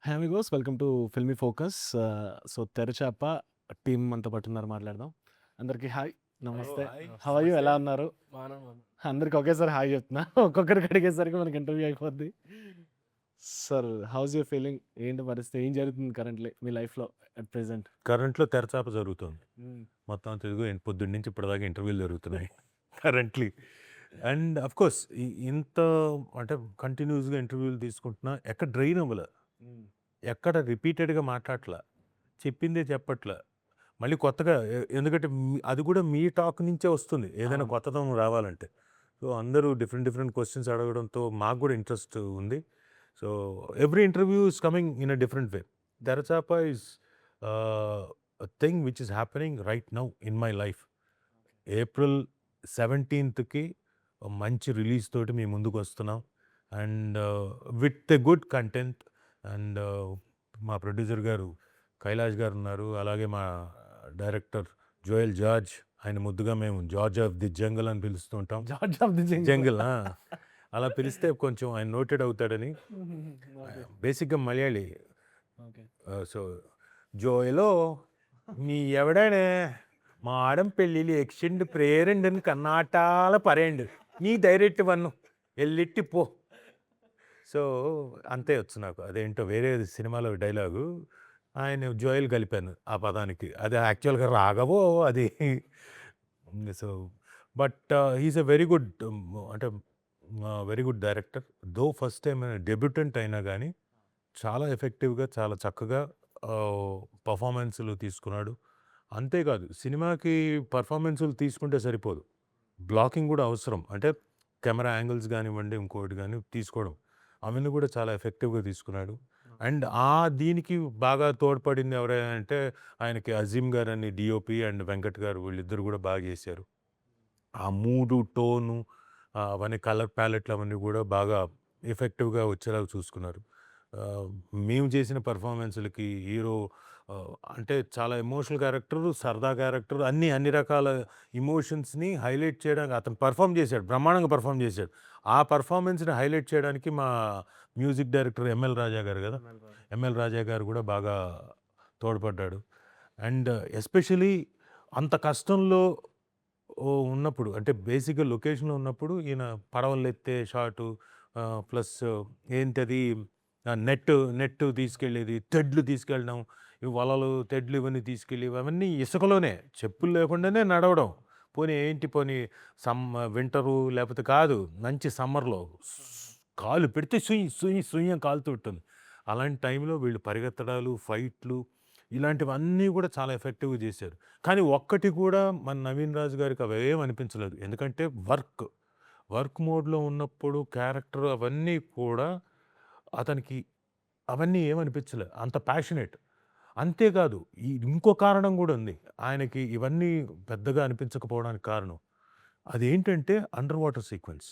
Hi amigos, welcome to Filmy Focus. So Terachapa team అంతా పట్టున్నారు, మాట్లాడదాం. అందరికీ hi, namaste. How are you? ఎలా ఉన్నారు? అందరికి ఒకేసారి హాయ్ చెప్తున్నా. ఒక్కొక్కరికి అడిగేసరికి మనకి ఇంటర్వ్యూ అయిపోద్ది. Sir, how's your feeling? ఏంటి పరిస్థితి? ఏం జరుగుతుంది కరెంట్లీ మీ లైఫ్లో అట్ ప్రెసెంట్? కరెంట్లో తెరచాప జరుగుతుంది. మొత్తం తెలుగు పొద్దున్న నుంచి ఇప్పటిదాకా ఇంటర్వ్యూలు జరుగుతున్నాయి కరెంట్లీ. అండ్ అఫ్ కోర్స్ ఇంత అంటే కంటిన్యూస్గా ఇంటర్వ్యూలు తీసుకుంటున్నా, ఎక్కడ డ్రైన్ అవ్వలే, ఎక్కడ రిపీటెడ్గా మాట్లాడట్లా, చెప్పిందే చెప్పట్లా, మళ్ళీ కొత్తగా ఎందుకంటే అది కూడా మీ టాక్ నుంచే వస్తుంది ఏదైనా కొత్తదనం రావాలంటే. సో అందరూ డిఫరెంట్ డిఫరెంట్ క్వశ్చన్స్ అడగడంతో మాకు కూడా ఇంట్రెస్ట్ ఉంది. So every interview is coming in a different way. Terachapa is a thing which is happening right now in my life. April 17కి మంచి రిలీజ్ తోటి మేము ముందుకు వస్తున్నాం. And with a good content. And మా ప్రొడ్యూసర్ గారు కైలాష్ గారు ఉన్నారు, అలాగే మా డైరెక్టర్ జోయల్ జార్జ్, ఆయన ముద్దుగా మేము జార్జ్ ఆఫ్ ది జంగల్ అని పిలుస్తూ ఉంటాం. జార్జ్ ఆఫ్ ది జంగల్ అలా పిలిస్తే కొంచెం ఆయన నోటెడ్ అవుతాడని. బేసిక్గా మలయాళీ. సో ജോയലോ നീ എവിടെയാണ്? മാടം പെള്ളിയിൽ എക്സിഡന്റ് പ്രേരുണ്ടെന്ന് കർണാട്ടാളെ പറയുന്നുണ്ട്, నీ డైరెక్ట్ వన్ను వెళ్ళిట్టి పో. సో అంతే వచ్చు నాకు. అదేంటో వేరే సినిమాలో డైలాగు ఆయన జోయల్ కలిపాను ఆ పదానికి, అది యాక్చువల్గా రాఘవో అది. So but he's a very good, అంటే వెరీ గుడ్ డైరెక్టర్. దో ఫస్ట్ టైం డెబ్యూటెంట్ అయినా కానీ చాలా ఎఫెక్టివ్గా, చాలా చక్కగా పర్ఫార్మెన్స్లు తీసుకున్నాడు. అంతేకాదు, సినిమాకి పర్ఫార్మెన్స్లు తీసుకుంటే సరిపోదు, బ్లాకింగ్ కూడా అవసరం. అంటే కెమెరా యాంగిల్స్ కానివ్వండి, ఇంకోటి కానీ తీసుకోవడం, అవన్నీ కూడా చాలా ఎఫెక్టివ్గా తీసుకున్నాడు. అండ్ దీనికి బాగా తోడ్పడింది ఎవరైనా అంటే ఆయనకి అజీమ్ గారు అని డిఓపి, అండ్ వెంకట్ గారు, వీళ్ళిద్దరు కూడా బాగా చేశారు. ఆ మూడు, టోను, అవన్నీ కలర్ ప్యాలెట్లు అవన్నీ కూడా బాగా ఎఫెక్టివ్గా వచ్చేలాగా చూసుకున్నారు. మేము చేసిన పర్ఫార్మెన్స్లకి హీరో అంటే చాలా ఎమోషనల్ క్యారెక్టర్, సరదా క్యారెక్టర్, అన్ని రకాల ఇమోషన్స్ని హైలైట్ చేయడానికి అతను పర్ఫామ్ చేశాడు, బ్రహ్మాండంగా పర్ఫామ్ చేశాడు. ఆ పర్ఫార్మెన్స్ని హైలైట్ చేయడానికి మా మ్యూజిక్ డైరెక్టర్ ఎంఎల్ రాజా గారు కదా, ఎంఎల్ రాజా గారు కూడా బాగా తోడ్పడ్డాడు. అండ్ ఎస్పెషలీ అంత కష్టంలో ఉన్నప్పుడు, అంటే బేసిక్గా లొకేషన్లో ఉన్నప్పుడు ఈయన పడవలు ఎత్తే షాటు, ప్లస్ ఏంటది నెట్ తీసుకెళ్ళేది, తెడ్లు తీసుకెళ్ళడం, ఈ వలలు, తెడ్లు ఇవన్నీ తీసుకెళ్ళి అవన్నీ ఇసుకలోనే, చెప్పులు లేకుండానే నడవడం. పోనీ వింటరు లేకపోతే కాదు, మంచి సమ్మర్లో కాలు పెడితే సుయ్యం కాలుతూ ఉంటుంది. అలాంటి టైంలో వీళ్ళు పరిగెత్తడాలు, ఫైట్లు, ఇలాంటివన్నీ కూడా చాలా ఎఫెక్టివ్గా చేశారు. కానీ ఒక్కటి కూడా మన నవీన్ రాజు గారికి అవేం అనిపించలేదు. ఎందుకంటే వర్క్ మోడ్లో ఉన్నప్పుడు క్యారెక్టర్ అవన్నీ కూడా అతనికి అవన్నీ ఏమనిపించలే, అంత ప్యాషనేట్. అంతేకాదు, ఇంకో కారణం కూడా ఉంది ఆయనకి ఇవన్నీ పెద్దగా అనిపించకపోవడానికి కారణం. అదేంటంటే అండర్ వాటర్ సీక్వెన్స్.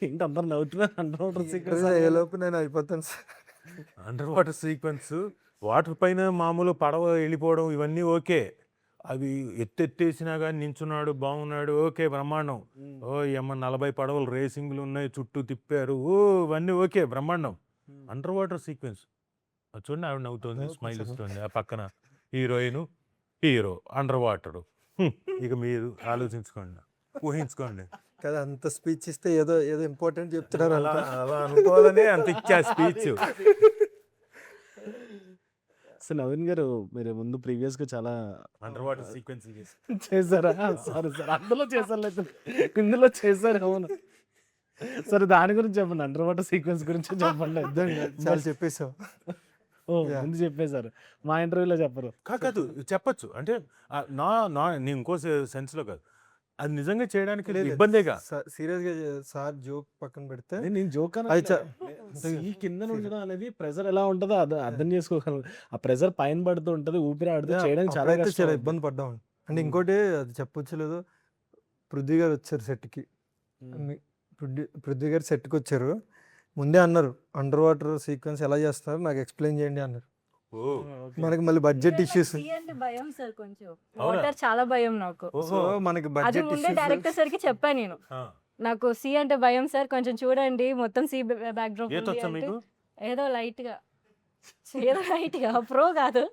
ఏంటి అందరు నవ్వుతున్నారు? అండర్ వాటర్ సీక్వెన్స్ నేను అయిపోతాను sir. Under water sequence, water పైన మామూలు పడవ వెళ్ళిపోవడం ఇవన్నీ ఓకే, అవి ఎత్తేసినా కానీ నించున్నాడు, బాగున్నాడు, ఓకే, బ్రహ్మాండం. ఓ 40 పడవలు రేసింగ్లు ఉన్నాయి, చుట్టూ తిప్పారు, ఇవన్నీ ఓకే, బ్రహ్మాండం. అండర్ వాటర్ సీక్వెన్స్ చూడండి, ఆవిడ నవ్వుతుంది, స్మైల్ ఇస్తుంది, ఆ పక్కన హీరోయిన్, హీరో అండర్ వాటర్. ఇక మీరు ఆలోచించుకోండి, ఊహించుకోండి కదా. అంత స్పీచ్ ఇస్తే ఏదో ఏదో ఇంపార్టెంట్ చెప్తున్నారు, అలా అనుకోవాలనే అంత ఇచ్చా స్పీచ్. సో నవీన్ గారు, మీరు ముందు ప్రీవియస్గా చాలా అండర్ వాటర్ సీక్వెన్స్ చేశారా? సారీ సార్, అందులో చేశారు లేదు, ఇందులో చేశారు. అవును, సరే దాని గురించి చెప్పండి, అండర్ వాటర్ సీక్వెన్స్ గురించి చెప్పండి. చాలా చెప్పేసావు. ముందు చెప్పేశారు, మా ఇంటర్వ్యూలో చెప్పరు. కాదు, చెప్పచ్చు. అంటే నేను ఇంకో సెన్స్లో కాదు, అది నిజంగా చేయడానికి ఇబ్బందేగా. సీరియస్ గా సార్ జోక్ పక్కన పెడితే నేను జోక్ ఈ కింద ఉండడం అనేది ప్రెజర్ ఎలా ఉంటుందో అర్థం చేసుకోగలను. ఆ ప్రెజర్ పైన పడుతూ ఉంటది, ఊపిరి ఆడుతూ చేయడానికి చాలా ఇబ్బంది పడ్డాం. అంటే ఇంకోటి అది చెప్పొచ్చు లేదు, పృథ్వీ గారు వచ్చారు సెట్కి, పృథ్వీ గారు సెట్కి వచ్చారు. ముందే అన్నారు అండర్ వాటర్ సీక్వెన్స్ ఎలా చేస్తారు నాకు ఎక్స్ప్లెయిన్ చేయండి అన్నారు. మనకి మళ్ళీ బడ్జెట్ ఇష్యూస్, భయం సార్, కొంచెం వాటర్ చాలా భయం నాకు. సో మనకి బడ్జెట్ ఇష్యూస్. డైరెక్టర్ సార్ కి చెప్పాను నేను, నాకు సీ అంటే భయం సార్, కొంచెం చూడండి మొత్తం సీ బ్యాక్ డ్రాప్. ఏదో లైట్గా ప్రో కాదు,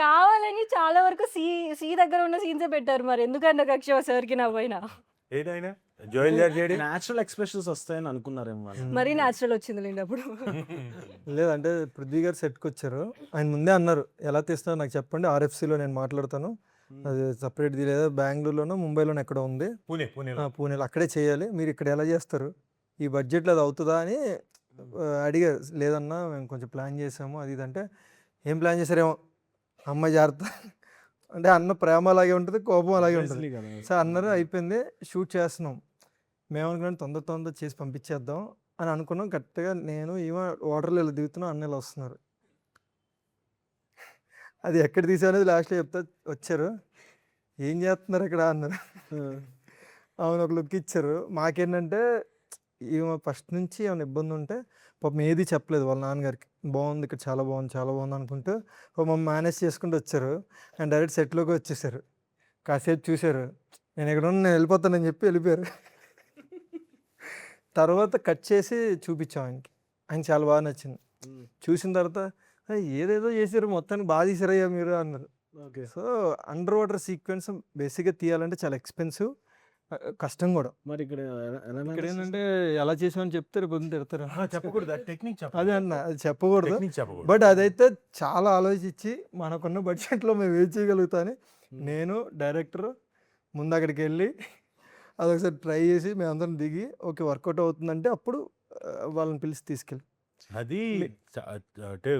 కావాలని చాలా వరకు సి దగ్గర ఉన్న సీన్సే పెట్టారు. మరి ఎందుకంత కక్ష సార్కి నా పైన? ఏదైనా జోయల్ జార్జ్ న్యాచురల్ ఎక్స్ప్రెషన్స్ వస్తాయని అనుకున్నారేమో వాళ్ళు. మరీ న్యాచురల్ వచ్చింది లేండి అప్పుడు. లేదంటే పృథ్వీ గారు సెట్కి వచ్చారు, ఆయన ముందే అన్నారు ఎలా తీస్తారో నాకు చెప్పండి, ఆర్ఎఫ్సిలో నేను మాట్లాడతాను, అది సపరేట్ది లేదా బెంగళూరులోనో ముంబైలోనో ఎక్కడో ఉంది, పూణేలో పూణేలో అక్కడే చేయాలి, మీరు ఇక్కడ ఎలా చేస్తారు, ఈ బడ్జెట్లో అది అవుతుందా అని అడిగారు. లేదన్నా మేము కొంచెం ప్లాన్ చేసాము అది ఇది అంటే, ఏం ప్లాన్ చేశారేమో అమ్మాయి జాగ్రత్త అంటే అన్న ప్రేమ అలాగే ఉంటుంది, కోపం అలాగే ఉంటుంది. Obviously కదా. సో అన్నారు అయిపోయింది షూట్ చేస్తున్నాం, మేమనుకున్నాం తొందర చేసి పంపించేద్దాం అని అనుకున్నాం. కరెక్ట్గా నేను ఈమె వాటర్లో ఇలా దిగుతున్నాం, అన్న ఇలా వస్తున్నారు. అది ఎక్కడ తీసానేది లాస్ట్లో చెప్తా, వచ్చారు ఏం చేస్తున్నారు ఇక్కడ అన్నారు. అవును ఒక లుక్ ఇచ్చారు. మాకేంటంటే ఈమె ఫస్ట్ నుంచి ఏమైనా ఇబ్బంది ఉంటే పాపం ఏది చెప్పలేదు వాళ్ళ నాన్నగారికి, బాగుంది ఇక్కడ చాలా బాగుంది అనుకుంటూ మమ్మల్ని మేనేజ్ చేసుకుంటూ వచ్చారు. అండ్ డైరెక్ట్ సెట్లోకి వచ్చేసారు, కాసేపు చూశారు, నేను ఎక్కడ ఉన్నా నేను వెళ్ళిపోతానని చెప్పి వెళ్ళిపోయారు. తర్వాత కట్ చేసి చూపించాం ఆయనకి, ఆయన చాలా బాగా నచ్చింది. చూసిన తర్వాత ఏదేదో చేశారు మొత్తానికి బాగా తీసారయ్యా మీరు అన్నారు. Okay. So under water sequence బేసిక్గా తీయాలంటే చాలా ఎక్స్పెన్సివ్, కష్టం కూడా. మరి ఇక్కడ ఇక్కడ ఏంటంటే ఎలా చేసామని చెప్తే రేపు పొద్దున్న తిడతారు. చెప్పకూడదు టెక్నిక్ అదే అన్న అది చెప్పకూడదు, చెప్పకూడదు. బట్ అదైతే చాలా ఆలోచించి మనకున్న బడ్జెట్లో మేము ఏం చేయగలుగుతామని నేను డైరెక్టర్ ముందు అక్కడికి వెళ్ళి అదొకసారి ట్రై చేసి మేమందరం దిగి ఓకే వర్కౌట్ అవుతుందంటే అప్పుడు వాళ్ళని పిలిచి తీసుకెళ్ళి అది అంటే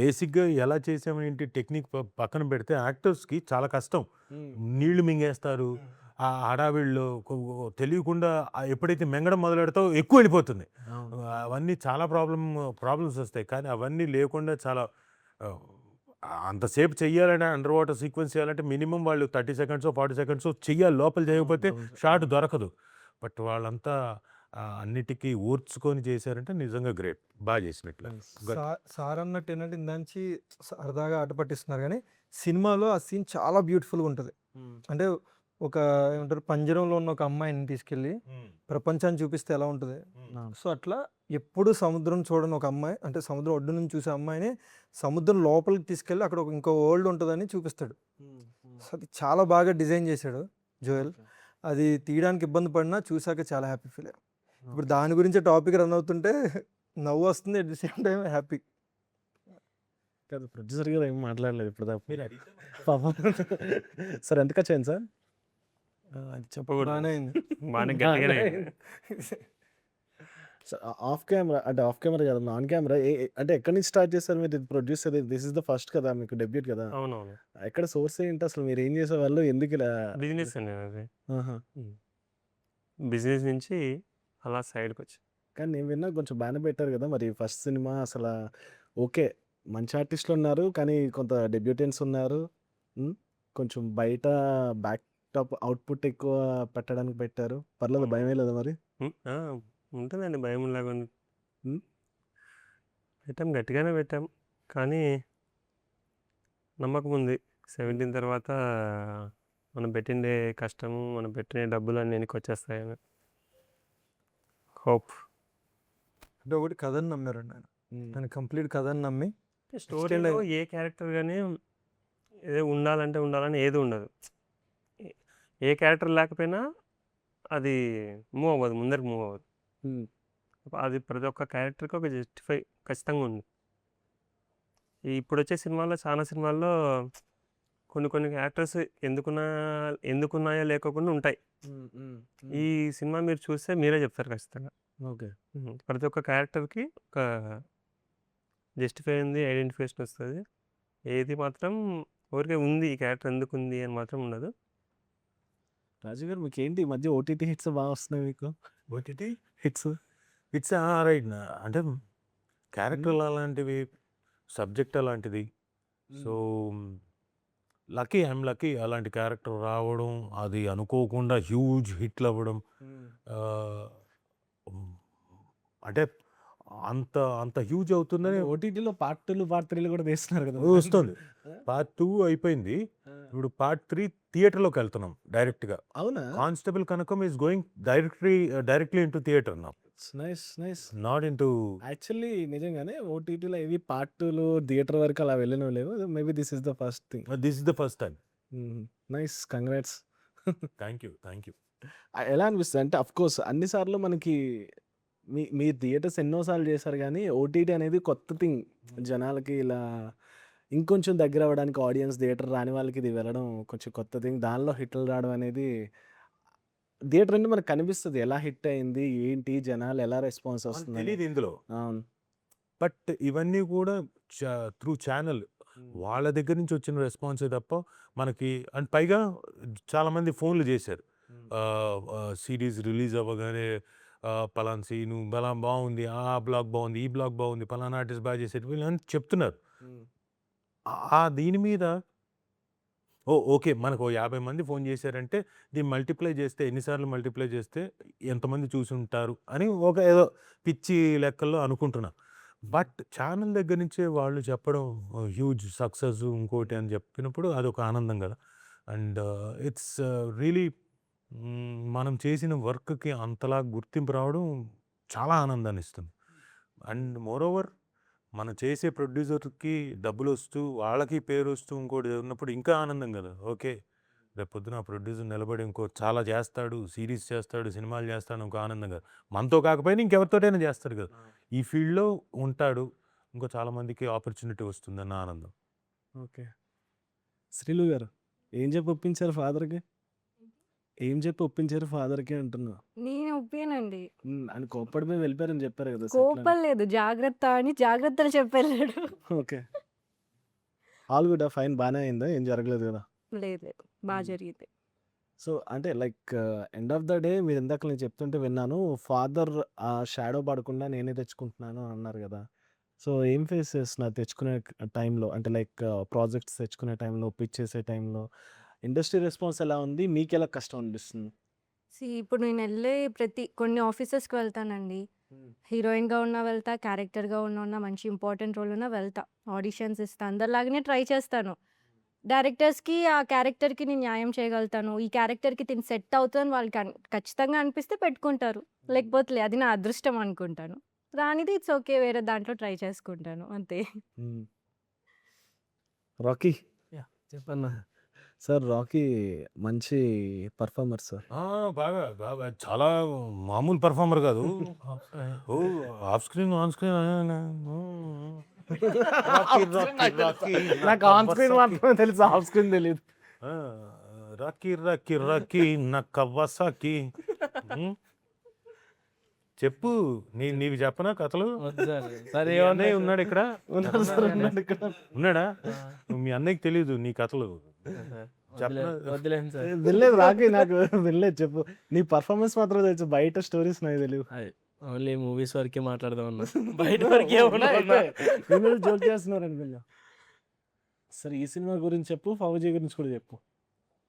బేసిక్గా ఎలా చేసామేంటి టెక్నిక్ పక్కన పెడితే యాక్టర్స్కి చాలా కష్టం. నీళ్లు మింగేస్తారు, ఆ హడావిడిలో తెలియకుండా ఎప్పుడైతే మింగడం మొదలు పెడతావో ఎక్కువ వెళ్ళిపోతుంది. అవన్నీ చాలా ప్రాబ్లమ్స్ వస్తాయి. కానీ అవన్నీ లేకుండా చాలా అంతసేపు చెయ్యాలంటే అండర్ వాటర్ సీక్వెన్స్ చేయాలంటే మినిమం వాళ్ళు 30 seconds 40 seconds చెయ్యాలి, లోపల చేయకపోతే షాట్ దొరకదు. బట్ వాళ్ళంతా అన్నిటికీ ఓర్చుకొని చేశారంటే నిజంగా గ్రేట్, బాగా చేసినట్లు. సార్ అన్నట్టు ఏంటంటే ఇందాంచి సరదాగా ఆట పట్టిస్తున్నారు కానీ సినిమాలో ఆ సీన్ చాలా బ్యూటిఫుల్గా ఉంటుంది. అంటే ఒక ఏమంటారు పంజరంలో ఉన్న ఒక అమ్మాయిని తీసుకెళ్ళి ప్రపంచాన్ని చూపిస్తే ఎలా ఉంటుంది. సో అట్లా ఎప్పుడు సముద్రం చూడని ఒక అమ్మాయి, అంటే సముద్రం ఒడ్డు నుంచి చూసే అమ్మాయిని సముద్రం లోపలికి తీసుకెళ్ళి అక్కడ ఇంకో వరల్డ్ ఉంటుందని చూపిస్తాడు. సో అది చాలా బాగా డిజైన్ చేశాడు జోయల్. అది తీయడానికి ఇబ్బంది పడినా చూసాక చాలా హ్యాపీ ఫీల్ అయ్యాం. ఇప్పుడు దాని గురించి టాపిక్ రన్ అవుతుంటే నవ్వు వస్తుంది, at the same time happy. కాదు ప్రొడ్యూసర్ గారు ఏం మాట్లాడలేదు ఇప్పుడు దాకా. పాపం సార్ ఎంత ఖర్చు అయింది సార్? అది చెప్పకూడదు. బాగానే అయింది. బాగానే గట్టిగానే ఆఫ్ కెమెరా అంటే ఆఫ్ కెమెరా కదా, ఆన్ కెమెరా అంటే ఎక్కడి నుంచి స్టార్ట్ చేస్తారు మీరు produce? This is the first కదా మీకు డెబ్యూట్ కదా, అవునవును. ఎక్కడ సోర్స్ ఏంటి అసలు, మీరు ఏం చేసేవాళ్ళు, ఎందుకు ఇలా? బిజినెస్ అండి అది. ఆహా. బిజినెస్ నుంచి అలా సైడ్కి వచ్చి. కానీ నేను విన్నా కొంచెం బాగానే పెట్టారు కదా మరి ఫస్ట్ సినిమా. అసలు ఓకే మంచి ఆర్టిస్టులు ఉన్నారు కానీ కొంత డెబ్యూటెంట్స్ ఉన్నారు, కొంచెం బయట బ్యాక్ టాప్ అవుట్పుట్ ఎక్కువ పెట్టడానికి పెట్టారు. పర్లేదు, భయమే లేదా మరి? ఉంటుందండి భయం లాగా. పెట్టాం, గట్టిగానే పెట్టాం, కానీ నమ్మకం ఉంది 17 తర్వాత మనం పెట్టిండే కష్టము, మనం పెట్టిన డబ్బులు అన్నీ వెనక్కి వచ్చేస్తాయని హోప్. అంటే ఒకటి కథని నమ్మారండి ఆయన, ఆయన కంప్లీట్ కథని నమ్మి స్టోరీలో ఏ క్యారెక్టర్ కానీ ఏదో ఉండాలని ఏది ఉండదు. ఏ క్యారెక్టర్ లేకపోయినా అది మూవ్ అవ్వదు, ముందరికి మూవ్ అవ్వదు. అది ప్రతి ఒక్క క్యారెక్టర్కి ఒక జస్టిఫై ఖచ్చితంగా ఉంది. ఇప్పుడు వచ్చే సినిమాల్లో చాలా సినిమాల్లో కొన్ని క్యారెక్టర్స్ ఎందుకున్నాయో లేకోకుండా ఉంటాయి. ఈ సినిమా మీరు చూస్తే మీరే చెప్తారు ఖచ్చితంగా. ఓకే. ప్రతి ఒక్క క్యారెక్టర్కి ఒక జస్టిఫై ఉంది, ఐడెంటిఫికేషన్ వస్తుంది. ఏది మాత్రం ఊరికే ఉంది ఈ క్యారెక్టర్ ఎందుకు ఉంది అని మాత్రం ఉండదు. రాజు గారు మీకు ఏంటి ఈ మధ్య ఓటీటీ హిట్స్ బాగా వస్తున్నాయి మీకు? OTT hits it's right. అంటే క్యారెక్టర్లు అలాంటివి, సబ్జెక్ట్ అలాంటిది. సో ఐఎమ్ లక్కీ అలాంటి క్యారెక్టర్ రావడం, అది అనుకోకుండా హ్యూజ్ హిట్లు అవ్వడం. అంటే అంత హ్యూజ్ అవుతుందని ఓటీటీలో పార్ట్ 2 పార్ట్ 3 కూడా తీస్తున్నారు కదా. వస్తుంది. పార్ట్ 2 అయిపోయింది, ఇప్పుడు పార్ట్ 3 థియేటర్లోకి వెళ్తున్నాం డైరెక్ట్గా. అవునా? Constable Kanakam is going directly into theatre నా. Nice nice. Not into actually నిజంగానే ఓటీటీలో ఇవి పార్ట్ 2లు థియేటర్ వరకు అలా వెళ్ళినవి లేవు. Maybe this is the first thing. This is the first time. Nice, congrats. Thank you. ఎలా అనిపిస్తుంది అంటే అఫ్ కోర్స్ అన్ని సార్లు మనకి మీరు థియేటర్స్ ఎన్నోసార్లు చేశారు కానీ ఓటీటీ అనేది కొత్త థింగ్ జనాలకి. ఇలా ఇంకొంచెం దగ్గర అవ్వడానికి ఆడియన్స్ థియేటర్ రాని వాళ్ళకి ఇది వెళ్ళడం కొంచెం కొత్త థింగ్. దానిలో హిట్లు రావడం అనేది థియేటర్ అంటే మనకు కనిపిస్తుంది ఎలా హిట్ అయింది ఏంటి, జనాలు ఎలా రెస్పాన్స్ వస్తుంది. తెలియదు ఇందులో, అవును. బట్ ఇవన్నీ కూడా త్రూ ఛానల్ వాళ్ళ దగ్గర నుంచి వచ్చిన రెస్పాన్సే తప్ప మనకి. అండ్ పైగా చాలామంది ఫోన్లు చేశారు సిరీస్ రిలీజ్ అవ్వగానే, పలానా సీను బలా బాగుంది, ఆ బ్లాగ్ బాగుంది, ఈ బ్లాగ్ బాగుంది, పలానా ఆర్టిస్ట్ బాగా చేసేది, వీళ్ళని చెప్తున్నారు. దీని మీద ఓకే మనకు 50 మంది ఫోన్ చేశారంటే దీన్ని మల్టిప్లై చేస్తే ఎన్నిసార్లు మల్టిప్లై చేస్తే ఎంతమంది చూసి ఉంటారు అని ఒక ఏదో పిచ్చి లెక్కల్లో అనుకుంటున్నా. బట్ ఛానల్ దగ్గర నుంచే వాళ్ళు చెప్పడం హ్యూజ్ సక్సెస్ ఇంకోటి అని చెప్పినప్పుడు అదొక ఆనందం కదా. అండ్ ఇట్స్ రియలీ మనం చేసిన వర్క్కి అంతలా గుర్తింపు రావడం చాలా ఆనందాన్ని ఇస్తుంది. అండ్ మోరోవర్ మనం చేసే ప్రొడ్యూసర్కి డబ్బులు వస్తూ వాళ్ళకి పేరు వస్తూ ఇంకోటి ఉన్నప్పుడు ఇంకా ఆనందం కదా. ఓకే రేపు పొద్దున ఆ ప్రొడ్యూసర్ నిలబడి ఇంకో చాలా చేస్తాడు, సిరీస్ చేస్తాడు, సినిమాలు చేస్తాడు, ఇంకో ఆనందం కదా. మనతో కాకపోయినా ఇంకెవరితోటైనా చేస్తాడు కదా. ఈ ఫీల్డ్లో ఉంటాడు, ఇంకో చాలామందికి ఆపర్చునిటీ వస్తుందన్న ఆనందం. ఓకే శ్రీలు గారు ఏం చెప్పి ఒప్పించారు ఫాదర్కి? ఏం చెప్పి ఒప్పించారు ఫాదర్కి అంటున్నా? నేను ఒప్పానండి. అని కోప్పడిపోయి వెళ్ళిపోయారని చెప్పారు కదా. settle అని. కోపం లేదు, జాగ్రత్త అని జాగ్రత్తలు చెప్పెళ్ళాడు. Okay all good. ఫైన్ బాగానే అయిందా? ఏం జరగలేదు కదా? లేదు లేదు, బాగా జరిగింది. సో అంటే like end of the day మీరు ఇందాక నేను చెప్తుంటే విన్నాను, ఫాదర్ ఆ షాడో పడకుండా నేనే తెచ్చుకుంటున్నాను అన్నారు కదా. సో ఏం ఫేస్ చేస్తున్నారు తెచ్చుకునే టైంలో? అంటే లైక్ ప్రాజెక్ట్స్ తెచ్చుకునే టైంలో, పిచ్ చేసే టైంలో ఇండస్ట్రీ రెస్పాన్స్ ఎలా ఉంది? మీకు ఎలా కష్టం అనిపిస్తుంది? ఇప్పుడు నేను వెళ్ళే కొన్ని ఆఫీసెస్కి వెళ్తానండి. హీరోయిన్గా ఉన్నా వెళ్తా, క్యారెక్టర్గా ఉన్నా మంచి ఇంపార్టెంట్ రోల్ ఉన్నా వెళ్తా, ఆడిషన్స్ ఇస్తా, అందరిలాగానే ట్రై చేస్తాను. డైరెక్టర్స్కి ఆ క్యారెక్టర్కి నేను న్యాయం చేయగలుగుతాను, ఈ క్యారెక్టర్కి తిని సెట్ అవుతుందని వాళ్ళకి ఖచ్చితంగా అనిపిస్తే పెట్టుకుంటారు, లేకపోతే అది నా అదృష్టం అనుకుంటాను. రానిది ఇట్స్ ఓకే, వేరే దాంట్లో ట్రై చేసుకుంటాను అంతే. రాకీ చెప్పన్నా. సార్, రాకీ మంచి పర్ఫార్మర్ సార్. బాగా బాగా చాలా మామూలు పర్ఫార్మర్ కాదు. O off screen on screen నాకు ఆన్ స్క్రీన్ మాత్రమే తెలుసు, ఆఫ్ స్క్రీన్ తెలియదు. రాకీ రాకీ రాకీ నా కవ్వాసాకి. చెప్పు నీవి చెప్పనా కథలు? సరే అన్నయ్య ఉన్నాడు ఇక్కడ, ఉన్నారు సార్, ఉన్నారు ఇక్కడ. ఉన్నాడా? మీ అన్నయ్యకి తెలీదు నీ కథలు వద్దులేండి సార్. వెళ్ళలేదు రాకీ, నాకు వెళ్ళలేదు. చెప్పు, నీ పర్ఫార్మెన్స్ మాత్రం తెలుసు, బయట స్టోరీస్ నాకు తెలియదు. ఓన్లీ మూవీస్ వరకే మాట్లాడదాం అన్నా, బయట వరకే జోక్ చేస్తున్నారు అనుకున్నా. సరే ఈ సినిమా గురించి చెప్పు, ఫౌజీ గురించి కూడా చెప్పు.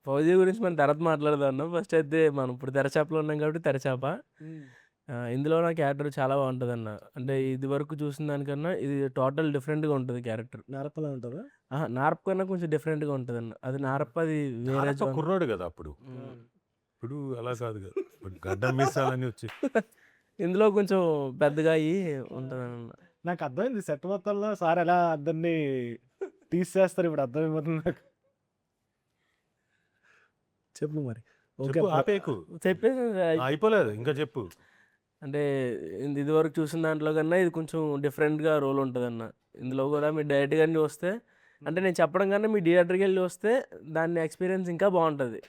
ఫౌజీ గురించి మనం తర్వాత మాట్లాడదాం అన్న. ఫస్ట్ అయితే మనం ఇప్పుడు తెరచాపలో ఉన్నాం కాబట్టి తెరచాప ఇందులో నా క్యారెక్టర్ చాలా బాగుంటుంది అన్న. అంటే ఇది వరకు చూసిన దానికన్నా ఇది టోటల్ డిఫరెంట్గా ఉంటుంది క్యారెక్టర్. నారపలా ఉంటుందా? నార్ప్ కన్నా కొంచెం డిఫరెంట్గా ఉంటుంది అన్న. అది నార్ప్, అది వేరే కుర్రాడు కదా అప్పుడు, ఇప్పుడు అలా కాదు కదా, గడ్డ మీసాలని వచ్చి ఇందులో కొంచెం పెద్దగా అయ్యి ఉంటుంది అన్న. నాకు అర్థమైంది సెట్ మొత్తంలో సార్ ఎలా అందరినీ తీసేస్తారు, ఇప్పుడు అర్థమైపోతుంది నాకు. చెప్పు మరి. ఓకే చెప్పు, ఆపేకు, చెప్పేసి అయిపోలేదు ఇంకా చెప్పు. అంటే ఇది వరకు చూసిన దాంట్లో కన్నా ఇది కొంచెం డిఫరెంట్గా రోల్ ఉంటుంది అన్న. ఇందులో కూడా మీరు డైరెక్ట్గా చూస్తే, అంటే నేను చెప్పడం కన్నా మీ థియేటర్కి వెళ్ళి వస్తే దాని ఎక్స్పీరియన్స్ ఇంకా బాగుంటుంది.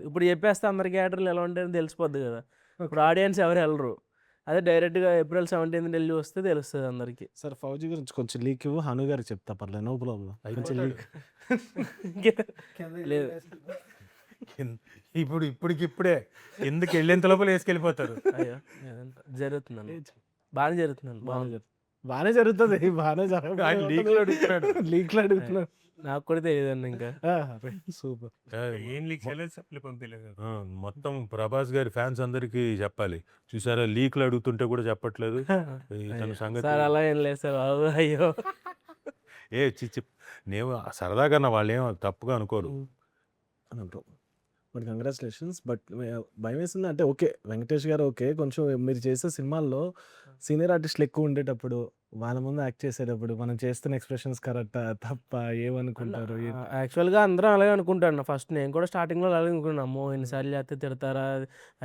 ఇప్పుడు చెప్పేస్తే అందరి క్యారెక్టర్లు ఎలా ఉంటాయని తెలిసిపోద్ది కదా. ఇప్పుడు ఆడియన్స్ ఎవరు వెళ్ళరు, అదే డైరెక్ట్గా April 17th వెళ్ళి వస్తే తెలుస్తుంది అందరికి. సార్ ఫౌజీ గురించి కొంచెం లీక్ ఇవ్వు, హను గారికి చెప్తా, పర్లేదు, నో ప్రాబ్లం. కొంచెం లీక్ లేదు, ఇప్పుడిప్పుడే ఎందుకు వెళ్ళేంత లోపల వేసుకెళ్ళిపోతారు. అయ్యో జరుగుతుందండి, బాగానే జరుగుతుందండి, బాగానే జరుగుతుంది, బాగానే ఆయన లీక్లు అడుగుతున్నాడు. లీక్లు అడుగుతున్నాడు. నాకు కూడా తెలియదండి ఇంకా. సూపర్. ఏం లీక్ మొత్తం ప్రభాస్ గారి ఫ్యాన్స్ అందరికి చెప్పాలి. చూసారా లీక్లు అడుగుతుంటే కూడా చెప్పట్లేదు తన సంగతి. సార్ అలా ఏం లేదు సార్, బాబు అయ్యో. నేను సరదాగా వాళ్ళు ఏం తప్పుగా అనుకోరు. But congratulations. బట్ భయం వేసింది అంటే ఓకే, వెంకటేష్ గారు ఓకే. కొంచెం మీరు చేసే సినిమాల్లో సీనియర్ ఆర్టిస్టులు ఎక్కువ ఉండేటప్పుడు, వాళ్ళ ముందు యాక్ట్ చేసేటప్పుడు మనం చేస్తున్న ఎక్స్‌ప్రెషన్స్ కరెక్టా? తప్పా? ఏమనుకుంటారు? యాక్చువల్‌గా అందరం అలాగే అనుకుంటాను. ఫస్ట్ నేను కూడా స్టార్టింగ్‌లో అలాగే అనుకున్నా. అమ్మో! ఎన్నిసార్లు చేస్తే తిడతారా?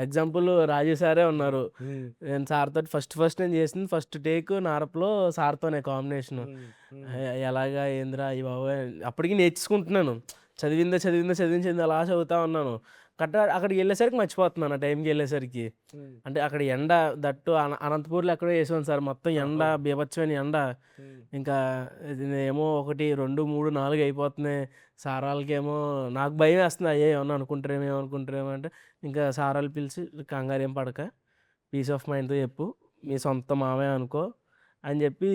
ఎగ్జాంపుల్ రాజు సారే ఉన్నారు. హ్మ్. నేను సార్‌తోటి ఫస్ట్ నేను చేసింది ఫస్ట్ టేక్ నారప్‌లో సార్‌తోనే కాంబినేషను. హ్మ్. హ్మ్. ఎలాగా ఏందిరా అయ్య బాబోయ్! అప్పటికి నేర్చుకుంటున్నాను. చదివింది అలా చదువుతా ఉన్నాను. అక్కడికి వెళ్ళేసరికి మర్చిపోతున్నాను ఆ టైంకి వెళ్ళేసరికి. హ్మ్. అంటే అక్కడ ఎండ దట్టు అనంతపూర్‌లో ఎక్కడో వేసాం సార్. మొత్తం ఎండ బీభత్సమైన ఎండ. హ్మ్. ఇంకా ఇది ఏమో 1, 2, 3, 4 అయిపోతున్నాయి. సార్ వాళ్ళకేమో నాకు భయం వేస్తుంది. అయ్యో! ఏమనుకుంటారేమో అంటే ఇంకా సార్ వాళ్ళు పిలిచి కంగారేం పడక పీస్ ఆఫ్ మైండ్‌తో చెప్పు. మీ సొంత మావయ్య అనుకో అని చెప్పి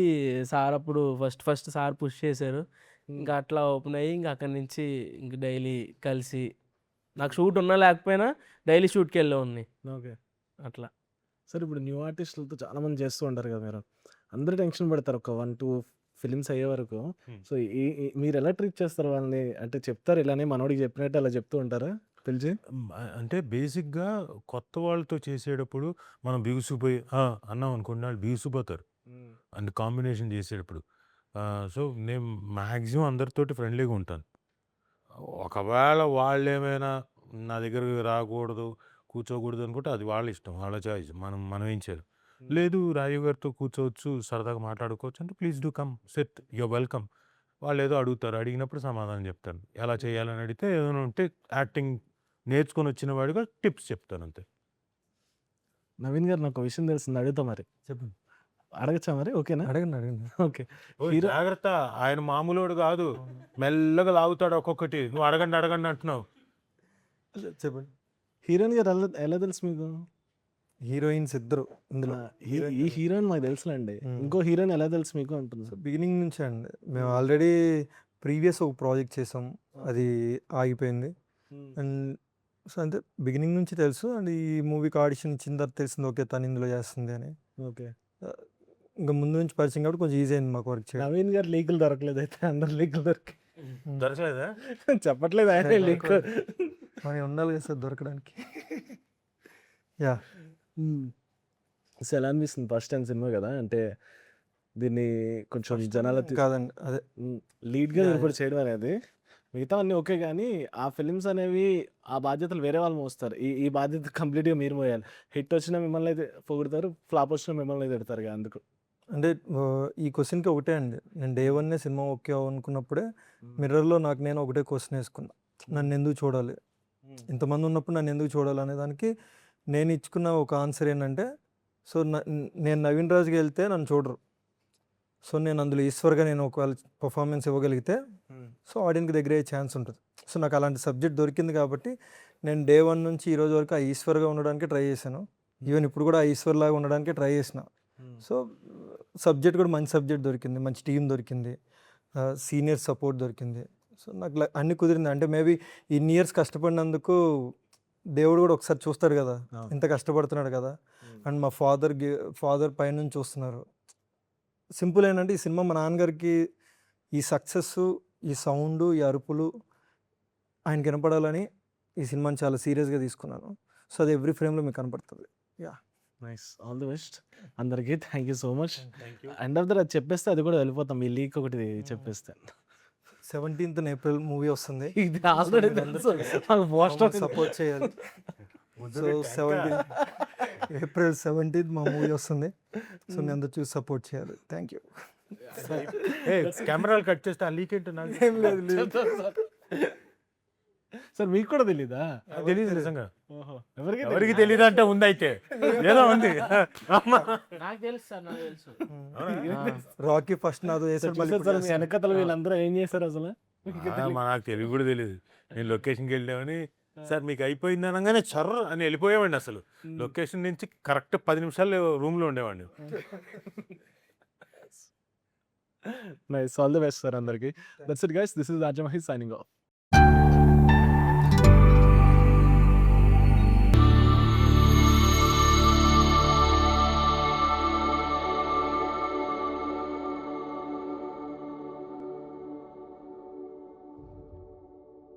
సార్ అప్పుడు ఫస్ట్ సార్ పుష్ చేశారు. ఇంకా అట్లా ఓపెన్ అయ్యి ఇంక అక్కడి నుంచి ఇంక డైలీ కలిసి నాకు షూట్ ఉన్నా లేకపోయినా డైలీ షూట్‌కి వెళ్ళేవాడిని ఓకే. అట్లా. సార్ ఇప్పుడు న్యూ ఆర్టిస్టులతో చాలా మంది చేస్తూ ఉంటారు కదా మీరు. అందరూ టెన్షన్ పడతారు ఒక 1, 2 ఫిల్మ్స్ అయ్యే వరకు. సో, మీరు ఎలా ట్రీట్ చేస్తారు వాళ్ళని? అంటే చెప్తారు ఇలానే మనోడికి చెప్పినట్టు అలా చెప్తూ ఉంటారా పిలిచి? అంటే బేసిక్‌గా కొత్త వాళ్ళతో చేసేటప్పుడు మనం బిగుసిపోయి అన్నాం అనుకోండి, వాళ్ళు బిగుసిపోతారు. అండ్ కాంబినేషన్ చేసేటప్పుడు. సో, నేను మాక్సిమం అందరితోటి ఫ్రెండ్లీగా ఉంటాను. ఒకవేళ వాళ్ళేమైనా నా దగ్గరికి రాకూడదు, కూర్చోకూడదు అనుకుంటే అది వాళ్ళ ఇష్టం, వాళ్ళ చాయిస్. మనం ఏం చేయలేం. లేదు రాజీవ్ గారితో కూర్చోవచ్చు, సరదాగా మాట్లాడుకోవచ్చు అంటే please do come sit, you're welcome. వాళ్ళేదో అడుగుతారు. అడిగినప్పుడు సమాధానం చెప్తాను. ఎలా చేయాలని అడిగితే ఏదైనా ఉంటే యాక్టింగ్ నేర్చుకొని వచ్చిన వాడిగా టిప్స్ చెప్తాను అంతే. నవీన్ గారు నాకు విషయం తెలిసింది అడుగుతా మరి. చెప్పండి. అడగచ్చా మరి? ఓకేనా? అడగండి. ఓకే. ఓయ్ హీరో జాగ్రత్త, ఆయన మామూలోడు కాదు. మెల్లగా లాగుతాడు ఒక్కొక్కటి. నువ్వు అడగండి అంటున్నావు. చెప్పండి. హీరోయిన్ గారు ఎలా తెలుసు మీకు? హీరోయిన్స్ ఇద్దరు ఇందులో. ఈ హీరోయిన్ మాకు తెలుసులేండి. హ్మ్. ఇంకో హీరోయిన్ ఎలా తెలుసు మీకు అంటున్నా? బిగినింగ్ నుంచే అండి. మేము ఆల్రెడీ ప్రీవియస్ ఒక ప్రాజెక్ట్ చేసాం. అది ఆగిపోయింది. అండ్ సో, అంటే బిగినింగ్ నుంచి తెలుసు. అండ్ ఈ మూవీకి ఆడిషన్ ఇచ్చిన తర్వాత తెలిసింది ఓకే తను ఇందులో చేస్తుంది అని. ఓకే. ఇంకా ముందు నుంచి పరిచయం కాబట్టి కొంచెం ఈజీ అయింది మాకు వర్క్ చేయడం. నవీన్ గారు లీకులు దొరకలేదు అయితే అందరు లీకులు దొరికి దొరకలేదా? చెప్పట్లేదు ఆయన లీక్. మరి ఉండాలి కదా సార్ దొరకడానికి. యా. సో ఎలా అనిపిస్తుంది ఫస్ట్ టైం సినిమా కదా? అంటే దీన్ని కొంచెం జనాల కాదండి అదే లీడ్గా ఇప్పుడు చేయడం అనేది మిగతా అన్నీ ఓకే, కానీ ఆ ఫిలిమ్స్ అనేవి ఆ బాధ్యతలు వేరే వాళ్ళు మోస్తారు. ఈ బాధ్యత కంప్లీట్గా మీరు మోయాలి. హిట్ వచ్చినా మిమ్మల్ని అయితే పొగుడతారు, ఫ్లాప్ వచ్చినా మిమ్మల్ని అయితే తిడతారు కదా, అందుకు. అంటే ఈ క్వశ్చన్కి ఒకటే అండి. నేను డే 1 సినిమా ఓకే అనుకున్నప్పుడే మిర్రర్లో నాకు నేను ఒకటే క్వశ్చన్ వేసుకున్నా. నన్ను ఎందుకు చూడాలి, ఇంతమంది ఉన్నప్పుడు నన్ను ఎందుకు చూడాలి అనే దానికి నేను ఇచ్చుకున్న ఒక ఆన్సర్ ఏంటంటే, సో నేను నవీన్ రాజుకి వెళ్తే నన్ను చూడరు. సో నేను అందులో ఈశ్వర్గా నేను ఒకవేళ పర్ఫార్మెన్స్ ఇవ్వగలిగితే సో ఆడియన్కి దగ్గర అయ్యే ఛాన్స్ ఉంటుంది. సో నాకు అలాంటి సబ్జెక్ట్ దొరికింది కాబట్టి నేను డే 1 నుంచి ఈ రోజు వరకు ఆ ఈశ్వర్గా ఉండడానికి ట్రై చేశాను. ఈవెన్ ఇప్పుడు కూడా ఆ ఈశ్వర్ లాగా ఉండడానికి ట్రై చేసిన. సో సబ్జెక్ట్ కూడా మంచి సబ్జెక్ట్ దొరికింది, మంచి టీం దొరికింది, సీనియర్ సపోర్ట్ దొరికింది. సో నాకు అన్నీ కుదిరింది. అంటే మేబీ ఇన్ని ఇయర్స్ కష్టపడినందుకు దేవుడు కూడా ఒకసారి చూస్తాడు కదా, ఇంత కష్టపడుతున్నాడు కదా. అండ్ మా ఫాదర్ పైనుంచి చూస్తున్నారు. సింపుల్ ఏంటంటే ఈ సినిమా మా నాన్నగారికి ఈ సక్సెస్, ఈ సౌండ్, ఈ అరుపులు ఆయనకి వినపడాలని ఈ సినిమాని చాలా సీరియస్గా తీసుకున్నాను. సో అది ఎవ్రీ ఫ్రేమ్లో మీకు కనపడుతుంది. Yeah, nice, all the best అందరికీ. Thank you so much. End of the అది చెప్పేస్తే అది కూడా వెళ్ళిపోతాం. మీ లీక్ ఒకటి చెప్పేస్తే 17th ఏప్రిల్ మూవీ వస్తుంది. ఇది ఆల్రెడీ తెలుసు, మాకు పోస్టర్ సపోర్ట్ చేయాలి. సో ఏప్రిల్ 17th మా మూవీ వస్తుంది. సో మీ అందరూ చూసి సపోర్ట్ చేయాలి. Thank you. కెమెరాలు కట్ చేస్తే ఆ లీక్ ఏంటో నాకు ఏం లేదు. సార్ మీకు కూడా తెలీదా? తెలియదు నిజంగా. ఎవరికి ఎవరికి తెలియదు అంటే ఉంది, అయితే ఏదో ఉంది. నాకు తెలుసు సార్, నాకు తెలుసు. రాకీ ఫస్ట్ నాతో చేశాడు, మళ్ళీ ఇప్పుడు మీ వెనకతలు వీళ్ళందరూ ఏం చేశారు అసలు? నాకు తెలివి కూడా తెలియదు. నేను లొకేషన్కి వెళ్ళామని సార్ మీకు అయిపోయింది అనగానే చర్ర అని వెళ్ళిపోయామండి. అసలు లొకేషన్ నుంచి కరెక్ట్ 10 నిమిషాలు రూమ్లో ఉండేవాడిని. Nice, all the best sir అందరికి. That's it guys, this is Rajamahi signing of.